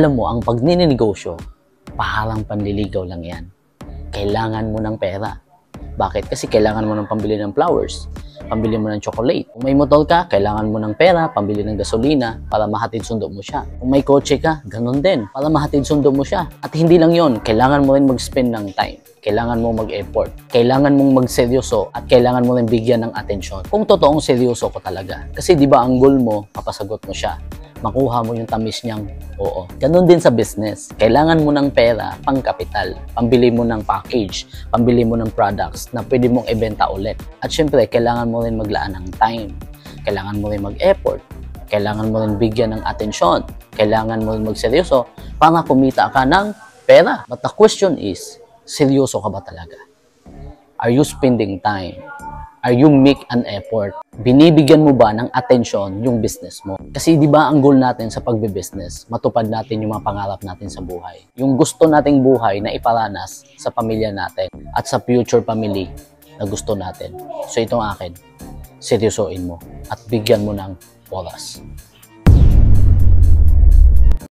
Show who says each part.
Speaker 1: Alam mo, ang pagninegosyo, parang panliligaw lang yan. Kailangan mo ng pera. Bakit? Kasi kailangan mo ng pambili ng flowers, pambili mo ng chocolate. Kung may motor ka, kailangan mo ng pera, pambili ng gasolina para mahatid sundo mo siya. Kung may kotse ka, ganun din, para mahatid sundo mo siya. At hindi lang yon, kailangan mo rin mag-spend ng time. Kailangan mo mag-effort. Kailangan mong magseryoso at kailangan mo rin bigyan ng atensyon. Kung totoong seryoso ko talaga. Kasi di ba ang goal mo, papasagot mo siya. Makuha mo yung tamis niyang oo. Ganun din sa business. Kailangan mo ng pera pang kapital. Pambili mo ng package. Pambili mo ng products na pwede mong ibenta ulit. At syempre, kailangan mo rin maglaan ng time. Kailangan mo rin mag-effort. Kailangan mo rin bigyan ng atensyon. Kailangan mo rin magseryoso para kumita ka ng pera. But the question is, seryoso ka ba talaga? Are you spending time? Are you make an effort? Binibigyan mo ba ng atensyon yung business mo? Kasi di ba ang goal natin sa pagbe-business, matupad natin yung mga pangarap natin sa buhay. Yung gusto nating buhay na iparanas sa pamilya natin at sa future family na gusto natin. So itong akin, seryosoin mo at bigyan mo ng oras.